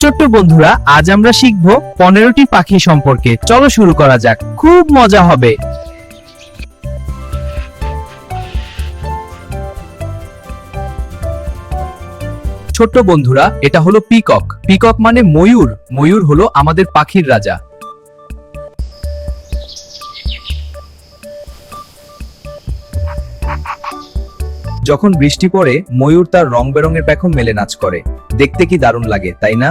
ছোট্ট বন্ধুরা, আজ আমরা শিখব 15টি পাখি সম্পর্কে। চলো শুরু করা যাক, খুব মজা হবে। ছোট্ট বন্ধুরা, এটা হলো পিকক। পিকক মানে ময়ূর। ময়ূর হলো আমাদের পাখির রাজা। যখন বৃষ্টি পড়ে ময়ূর তার রং বেরঙের পেখম মেলে নাচ করে। দেখতে কি দারুণ লাগে, তাই না?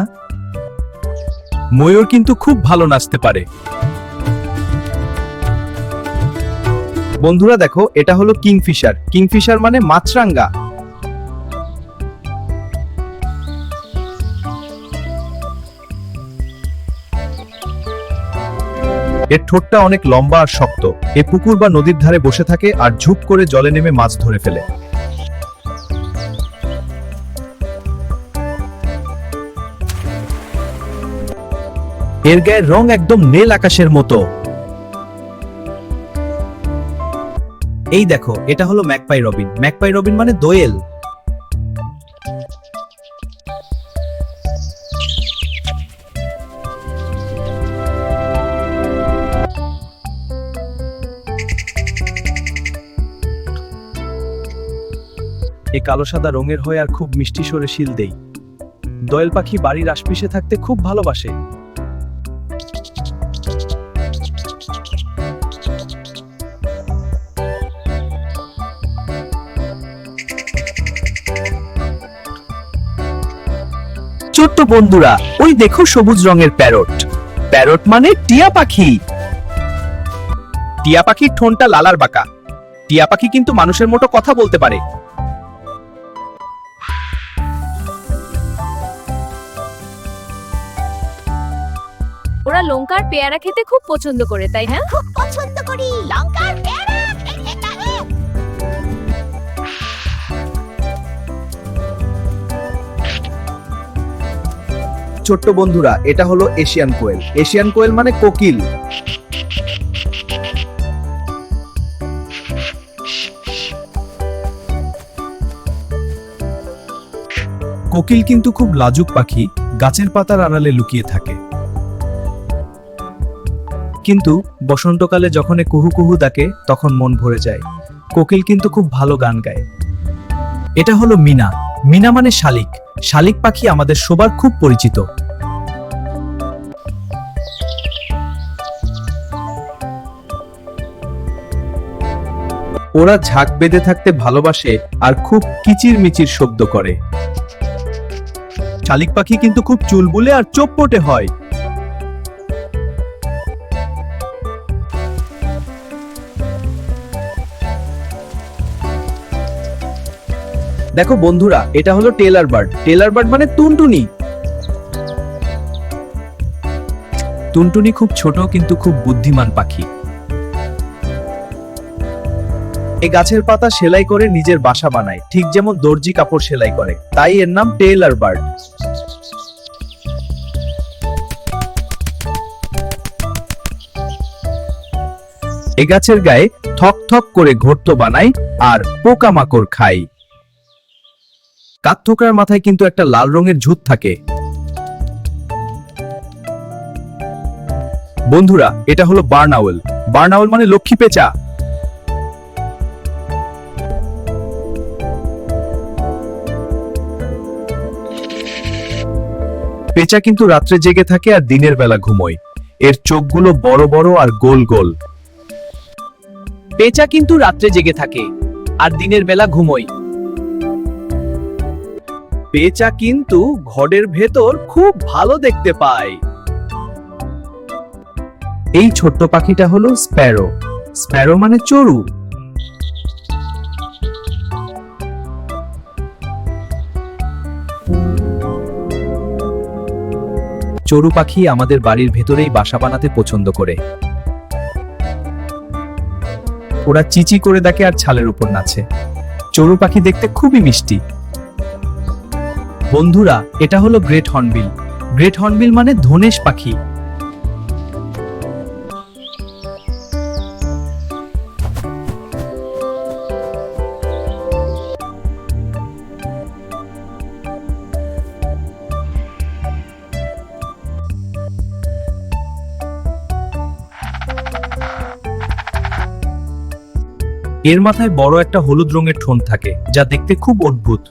ময়ূর কিন্তু খুব ভালো নাচতে পারে। বন্ধুরা দেখো, এটা হলো কিংফিশার। কিংফিশার মানে মাছরাঙা। এর ঠোঁটটা অনেক লম্বা আর শক্ত। এ পুকুর বা নদীর ধারে বসে থাকে আর ঝুপ করে জলে নেমে মাছ ধরে ফেলে। এর গায়ের রং একদম নীল আকাশের মতো। এই দেখো, এটা হলো ম্যাকপাই রবিন। ম্যাকপাই রবিন মানে দোয়েল। এই কালো সাদা রঙের হয় আর খুব মিষ্টি স্বরে শিল দেই। দোয়েল পাখি বাড়ির আশপাশে থাকতে খুব ভালোবাসে। ছোট্ট বন্ধুরা, ওই দেখো সবুজ রঙের প্যারট। প্যারট মানে টিয়া পাখি। টিয়া পাখির ঠোঁটটা লালার বাঁকা। টিয়া পাখি কিন্তু মানুষের মতো কথা বলতে পারে। ওরা লঙ্কার পেয়ারা খেতে খুব পছন্দ করে, তাই না? খুব পছন্দ করি লঙ্কার পেয়ারা। ছোট্ট বন্ধুরা, এটা হলো এশিয়ান কোয়েল। এশিয়ান কোয়েল মানে কোকিল। কোকিল কিন্তু খুব লাজুক পাখি, গাছের পাতার আড়ালে লুকিয়ে থাকে। কিন্তু বসন্তকালে যখন কুহু কুহু ডাকে তখন মন ভরে যায়। কোকিল কিন্তু খুব ভালো গান গায়। এটা হলো মিনা। মিনা মানে শালিক। শালিক পাখি আমাদের সবার খুব পরিচিত। ওরা ঝাঁক বেঁধে থাকতে ভালোবাসে আর খুব কিচির মিচির শব্দ করে। শালিক পাখি কিন্তু খুব চুলবুলে আর চোপপটে হয়। দেখো বন্ধুরা, এটা হলো টেলার বার্ড। টেলার বার্ড মানে টুনটুনি। টুনটুনি খুব ছোট কিন্তু খুব বুদ্ধিমান পাখি। এই গাছের পাতা সেলাই করে নিজের বাসা বানায়, ঠিক যেমন দর্জি কাপড় সেলাই করে। তাই এর নাম টেলার বার্ড। এই গাছের গায়ে থক থক করে ঘর্ত বানায় আর পোকামাকড় খায়। কাঠঠোকরার মাথায় কিন্তু একটা লাল রঙের ঝুঁট থাকে। বন্ধুরা, এটা হলো বার্ন আউল। বার্ন আউল মানে লক্ষ্মী পেঁচা। পেঁচা কিন্তু রাত্রে জেগে থাকে আর দিনের বেলা ঘুমোয়। এর চোখগুলো বড় বড় আর গোল গোল। পেঁচা কিন্তু রাত্রে জেগে থাকে আর দিনের বেলা ঘুমোয়। পেঁচা কিন্তু ঘরের ভেতর খুব ভালো দেখতে পায়। এই ছোট্ট পাখিটা হলো স্প্যারো। স্প্যারো মানে চড়ু। চড়ু পাখি আমাদের বাড়ির ভেতরেই বাসা বানাতে পছন্দ করে। ওরা চিচি করে ডাকে আর ছালের উপর নাচে। চড়ু পাখি দেখতে খুবই মিষ্টি। বন্ধুরা, এটা হলো গ্রেট হর্নবিল। গ্রেট হর্নবিল মানে ধনেশ পাখি। এর মাথায় বড় একটা হলুদ রঙের ঠোঁট থাকে যা দেখতে খুব অদ্ভুত।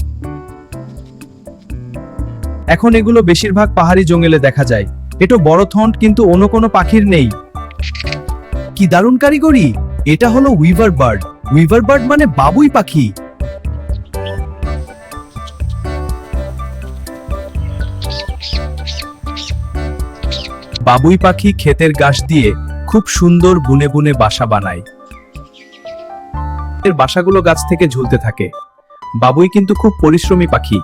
এখন এগুলো বেশিরভাগ পাহাড়ি জঙ্গলে দেখা যায়। এটা বড় ঠোঁট কিন্তু অন্য কোনো পাখির নেই। কি দারুণ কারিগরি! এটা হলো উইভার বার্ড। উইভার বার্ড মানে বাবুই পাখি। বাবুই পাখি ক্ষেতের ঘাস দিয়ে খুব সুন্দর বুনে বুনে বাসা বানায়। এর বাসাগুলো গাছ থেকে ঝুলতে থাকে। বাবুই কিন্তু খুব পরিশ্রমী পাখি।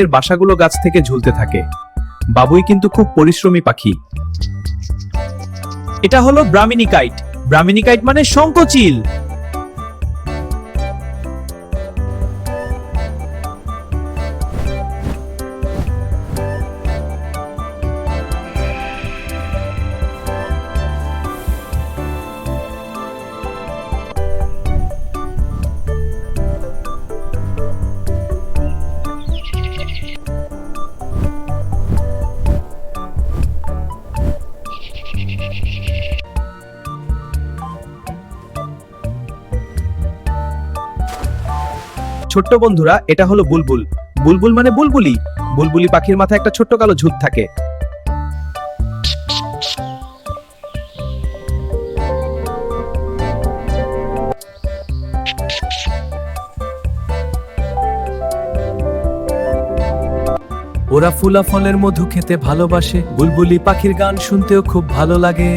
এর বাসাগুলো গাছ থেকে ঝুলতে থাকে। বাবুই কিন্তু খুব পরিশ্রমী পাখি। এটা হলো ব্রাহ্মিনী কাইট। ব্রাহ্মিনী কাইট মানে শঙ্খচিল। ছোট্ট বন্ধুরা, এটা হলো বুলবুল। বুলবুল মানে বুলবুলি। বুলবুলি পাখির মাথায় একটা ছোট্ট কালো ঝুঁট থাকে। ওরা ফুলা ফলের মধু খেতে ভালোবাসে। বুলবুলি পাখির গান শুনতেও খুব ভালো লাগে।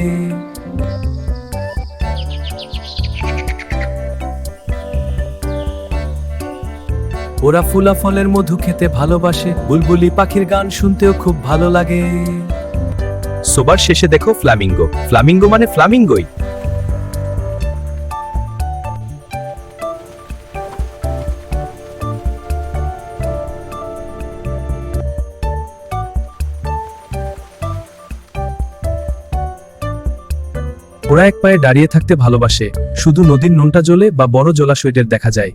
ওরা ফুলা ফলের মধু খেতে ভালোবাসে। বুলবুলি পাখির গান শুনতেও খুব ভালো লাগে। সবার শেষে দেখো ফ্লামিঙ্গো। ফ্লামিঙ্গো মানে ফ্লামিঙ্গোই। ওরা এক পায়ে দাঁড়িয়ে থাকতে ভালোবাসে। শুধু নদীর নোনটা জলে বা বড় জলাশয়ের দেখা যায়।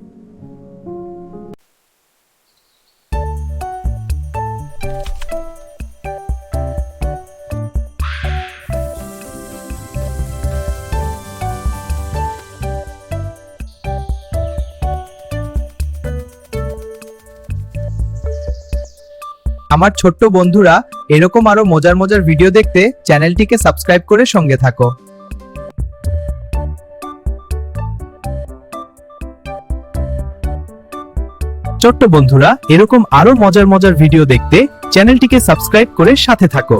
আমার ছোট্ট বন্ধুরা, এরকম আরো মজার মজার ভিডিও দেখতে চ্যানেলটিকে সাবস্ক্রাইব করে সঙ্গে থাকো। ছোট্ট বন্ধুরা, এরকম আরো মজার মজার ভিডিও দেখতে চ্যানেলটিকে সাবস্ক্রাইব করে সাথে থাকো।